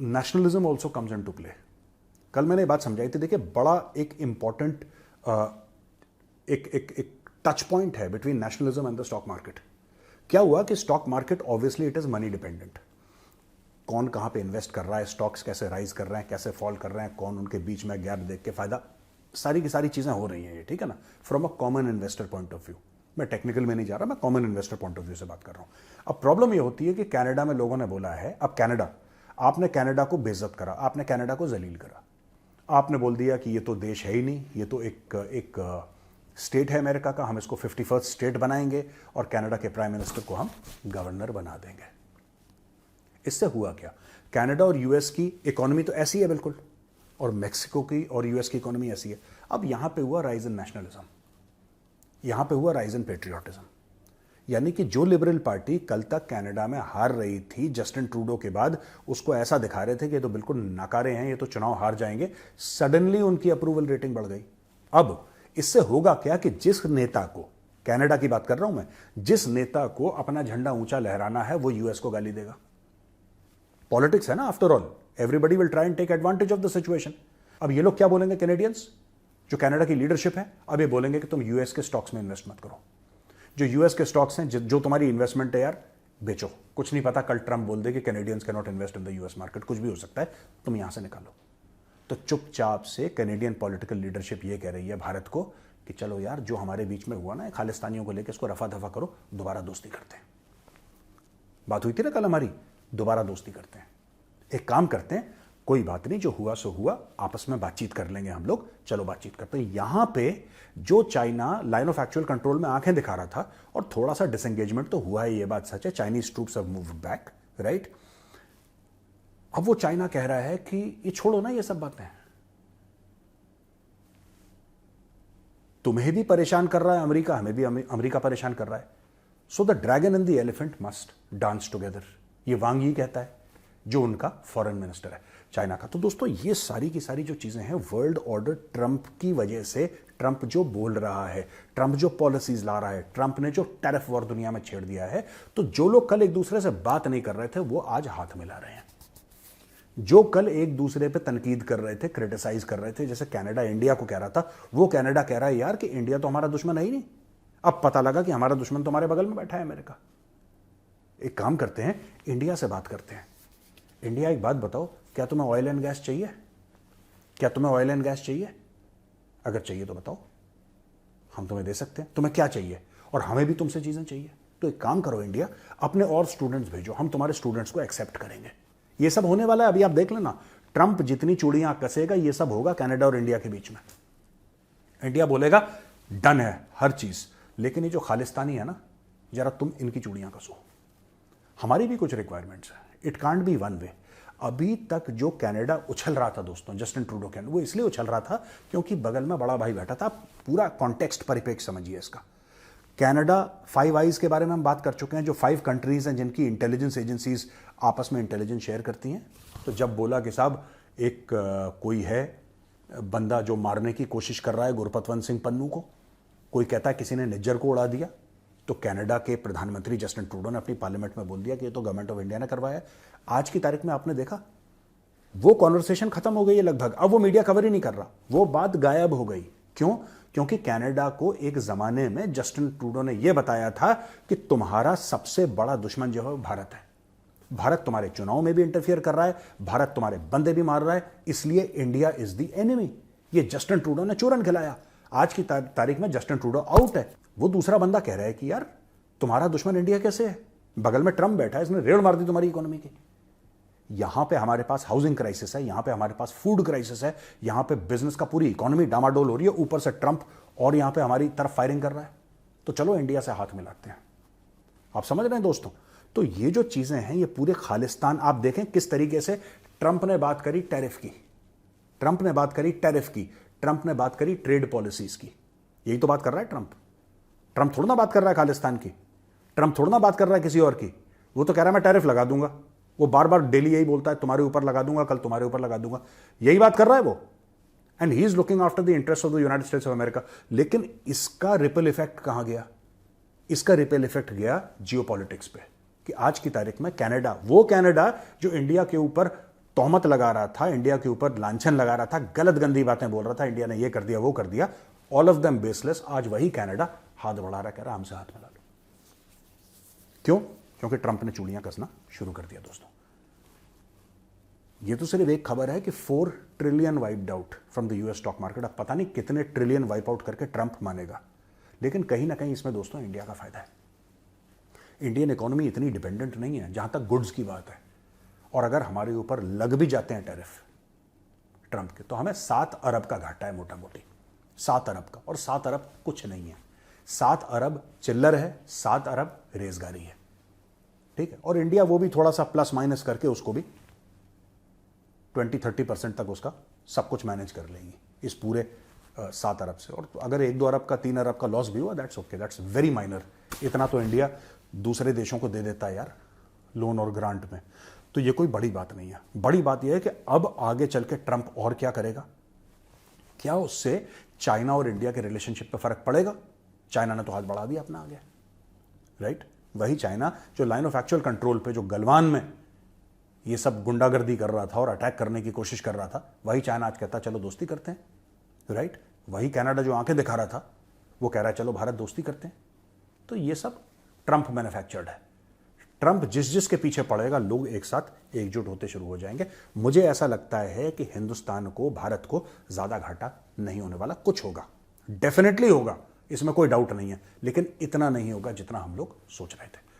Nationalism also comes into play. कल मैंने ये बात समझाई थी, देखिए बड़ा एक इंपॉर्टेंट एक टच पॉइंट है between nationalism and the stock market. क्या हुआ कि stock market obviously it is money dependent, कौन कहां पे इन्वेस्ट कर रहा है, स्टॉक्स कैसे राइज कर रहे हैं, कैसे फॉल कर रहे हैं, कौन उनके बीच में गैप देख के फायदा, सारी की सारी चीजें हो रही हैं ये, ठीक है ना, from a common investor point of view. मैं टेक्निकल में नहीं जा रहा, मैं common investor point of view से बात कर रहा हूं। अब प्रॉब्लम ये होती है कि कनाडा में लोगों ने बोला है, अब कनाडा, आपने कनाडा को बेइज्जत करा, आपने कनाडा को जलील करा, आपने बोल दिया कि ये तो देश है ही नहीं, ये तो एक स्टेट है अमेरिका का, हम इसको 51st स्टेट बनाएंगे और कनाडा के प्राइम मिनिस्टर को हम गवर्नर बना देंगे। इससे हुआ क्या, कनाडा और यूएस की इकोनॉमी तो ऐसी है बिल्कुल, और मेक्सिको की और यूएस की इकोनॉमी ऐसी है। अब यहां पे हुआ राइज इन नेशनलिज्म, यहां पे हुआ राइज इन पेट्रियोटिज्म, यानी कि जो लिबरल पार्टी कल तक कनाडा में हार रही थी जस्टिन ट्रूडो के बाद, उसको ऐसा दिखा रहे थे कि ये तो बिल्कुल नाकारे हैं, ये तो चुनाव हार जाएंगे, सडनली उनकी अप्रूवल रेटिंग बढ़ गई। अब इससे होगा क्या कि जिस नेता को, कनाडा की बात कर रहा हूं मैं, जिस नेता को अपना झंडा ऊंचा लहराना है वो यूएस को गाली देगा। पॉलिटिक्स है ना, after all everybody will try and take advantage of the situation. अब ये लोग क्या बोलेंगे, कैनेडियंस, जो कनाडा की लीडरशिप है, अब ये बोलेंगे कि तुम यूएस के स्टॉक्स में इन्वेस्ट मत करो, जो यूएस के स्टॉक्स हैं, जो तुम्हारी इन्वेस्टमेंट है यार, बेचो, कुछ नहीं पता कल ट्रंप बोल दे कि Canadians can not invest in the US market, कुछ भी हो सकता है, तुम यहां से निकालो। तो चुपचाप से कैनेडियन पॉलिटिकल लीडरशिप ये कह रही है भारत को कि चलो यार, जो हमारे बीच में हुआ ना खालिस्तानियों को लेकर, इसको रफा दफा करो, दोबारा दोस्ती करते हैं। बात हुई थी ना कल हमारी, दोबारा दोस्ती करते हैं, एक काम करते हैं, कोई बात नहीं, जो हुआ सो हुआ, आपस में बातचीत कर लेंगे हम लोग, चलो बातचीत करते हैं। यहां पे जो China line of actual control में आंखें दिखा रहा था, और थोड़ा सा डिसएंगेजमेंट तो हुआ है, ये बात सच है, Chinese troops have moved back, right. अब वो चाइना कह रहा है कि ये छोड़ो ना ये सब बातें, तुम्हें भी परेशान कर रहा है अमेरिका, हमें भी अमेरिका परेशान कर रहा है, so the dragon and the elephant must dance together, ये वांग यी कहता है, जो उनका फॉरेन मिनिस्टर है चाइना का। तो दोस्तों ये सारी की सारी जो चीजें हैं, वर्ल्ड ऑर्डर ट्रंप की वजह से, ट्रंप जो बोल रहा है, ट्रंप जो पॉलिसीज ला रहा है, ट्रंप ने जो टैरिफ वॉर दुनिया में छेड़ दिया है, तो जो लोग कल एक दूसरे से बात नहीं कर रहे थे वो आज हाथ मिला रहे हैं। जो कल एक दूसरे पे तनकीद कर रहे थे, क्रिटिसाइज कर रहे थे, जैसे कनाडा इंडिया को कह रहा था, वो कनाडा कह रहा है यार कि इंडिया तो हमारा दुश्मन है ही नहीं, अब पता लगा कि हमारा दुश्मन तो हमारे बगल में बैठा है अमेरिका। एक काम करते हैं, इंडिया से बात करते हैं। इंडिया, एक बात बताओ, क्या तुम्हें ऑयल एंड गैस चाहिए? क्या तुम्हें ऑयल एंड गैस चाहिए? अगर चाहिए तो बताओ, हम तुम्हें दे सकते हैं। तुम्हें क्या चाहिए? और हमें भी तुमसे चीजें चाहिए। तो एक काम करो इंडिया, अपने और स्टूडेंट्स भेजो, हम तुम्हारे स्टूडेंट्स को एक्सेप्ट करेंगे। ये सब होने वाला है, अभी आप देख लेना, ट्रंप जितनी चूड़ियां कसेगा, ये सब होगा कनाडा और इंडिया के बीच में। इंडिया बोलेगा डन है हर चीज, लेकिन ये जो खालिस्तानी है ना, जरा तुम इनकी चूड़ियां कसो। हमारी भी कुछ रिक्वायरमेंट्स है, it can't be one way. अभी तक जो कनाडा उछल रहा था दोस्तों, जस्टिन ट्रूडो के, वो इसलिए उछल रहा था क्योंकि बगल में बड़ा भाई बैठा था। पूरा कॉन्टेक्स्ट परिपेक्ष समझिए इसका। कनाडा, फाइव आइज के बारे में हम बात कर चुके हैं, जो 5 कंट्रीज हैं जिनकी इंटेलिजेंस एजेंसीज आपस में इंटेलिजेंस शेयर करती हैं। तो जब बोला कि साहब एक कोई है बंदा जो मारने की कोशिश कर रहा है गुरपतवंत सिंह पन्नू को, कोई कहता है किसी ने निज्जर को उड़ा दिया, तो कनाडा के प्रधानमंत्री जस्टिन ट्रूडो ने अपनी पार्लियामेंट में बोल दिया कि ये तो गवर्नमेंट ऑफ इंडिया ने करवाया है। आज की तारीख में आपने देखा, वो कॉन्वर्सेशन खत्म हो गई है लगभग, अब वो मीडिया कवर ही नहीं कर रहा, वो बात गायब हो गई। क्यों? क्योंकि कनाडा को एक जमाने में जस्टिन ट्रूडो ने यह बताया था कि तुम्हारा सबसे बड़ा दुश्मन जो है भारत है, भारत तुम्हारे चुनाव में भी इंटरफियर कर रहा है, भारत तुम्हारे बंदे भी मार रहा है, इसलिए इंडिया इज द एनिमी। ये जस्टिन ट्रूडो ने चूरन खिलाया। आज की तारीख में जस्टिन ट्रूडो आउट है। वो दूसरा बंदा कह रहा है कि यार तुम्हारा दुश्मन इंडिया कैसे है, बगल में ट्रंप बैठा है, इसने रेड मार दी तुम्हारी इकोनॉमी की। यहां पे हमारे पास हाउसिंग क्राइसिस है, यहां पे हमारे पास फूड क्राइसिस है, यहां पे बिजनेस का पूरी इकोनॉमी डामाडोल हो रही है, ऊपर से ट्रंप और यहां पे हमारी तरफ फायरिंग कर रहा है। तो चलो इंडिया से हाथ मिलाते हैं। आप समझ रहे हैं दोस्तों? तो ये जो चीजें हैं, ये पूरे खालिस्तान, आप देखें किस तरीके से ट्रंप ने बात करी टैरिफ की, ट्रंप ने बात करी टैरिफ की, ट्रंप ने बात करी ट्रेड पॉलिसीज की। यही तो बात कर रहा है ट्रंप। ट्रंप थोड़ा ना बात कर रहा है खालिस्तान की, ट्रंप थोड़ा ना बात कर रहा है किसी और की। वो तो कह रहा है मैं टैरिफ लगा दूंगा। वो बार बार डेली यही बोलता है, तुम्हारे ऊपर लगा दूंगा, कल तुम्हारे ऊपर लगा दूंगा, यही बात कर रहा है वो। And he is looking after the interest of the United states of America. लेकिन इसका रिपल इफेक्ट कहां गया? इसका रिपल इफेक्ट गया जियोपॉलिटिक्स पे, कि आज की तारीख में कनाडा, वो कनाडा जो इंडिया के ऊपर तोहमत लगा रहा था, इंडिया के ऊपर लांछन लगा रहा था, गलत गंदी बातें बोल रहा था, इंडिया ने ये कर दिया वो कर दिया, ऑल ऑफ देम बेसलेस, आज वही कनाडा हाथ बढ़ा रहा, कह रहा हमसे हाथ मिला लो। क्यों? क्योंकि ट्रंप ने चूड़ियां कसना शुरू कर दिया। दोस्तों, ये तो सिर्फ एक खबर है कि 4 trillion wiped out from the US stock market. अब पता नहीं कितने ट्रिलियन वाइप आउट करके ट्रंप मानेगा, लेकिन कहीं ना कहीं इसमें दोस्तों इंडिया का फायदा है। इंडियन इकोनॉमी इतनी डिपेंडेंट नहीं है जहां तक गुड्स की बात है, और अगर हमारे ऊपर लग भी जाते हैं टैरिफ ट्रंप के, तो हमें 7 अरब का घाटा है मोटा मोटी, 7 अरब का। और 7 अरब कुछ नहीं है, 7 अरब चिल्लर है, 7 अरब रेजगारी है, ठीक है। और इंडिया वो भी थोड़ा सा प्लस माइनस करके उसको भी 20-30% तक उसका सब कुछ मैनेज कर लेंगी इस पूरे 7 अरब से। और अगर 1-2 अरब का 3 अरब का लॉस भी हुआ, that's okay, that's very minor. इतना तो इंडिया दूसरे देशों को दे देता है यार, लोन और ग्रांट में, तो ये कोई बड़ी बात नहीं है। बड़ी बात यह है कि अब आगे चल के ट्रंप और क्या करेगा, क्या उससे चाइना और इंडिया के रिलेशनशिप पे फर्क पड़ेगा? चाइना ने तो हाथ बढ़ा दिया अपना आगे, राइट? वही चाइना जो लाइन ऑफ एक्चुअल कंट्रोल पे, जो गलवान में ये सब गुंडागर्दी कर रहा था और अटैक करने की कोशिश कर रहा था, वही चाइना आज कहता चलो दोस्ती करते हैं, राइट? वही कनाडा जो आंखें दिखा रहा था, वो कह रहा है चलो भारत दोस्ती करते हैं। तो ये सब ट्रंप मैन्युफैक्चर्ड है। ट्रंप जिस जिस के पीछे पड़ेगा, लोग एक साथ एकजुट होते शुरू हो जाएंगे। मुझे ऐसा लगता है कि हिंदुस्तान को, भारत को ज्यादा घाटा नहीं होने वाला। कुछ होगा, डेफिनेटली होगा, इसमें कोई डाउट नहीं है, लेकिन इतना नहीं होगा जितना हम लोग सोच रहे थे।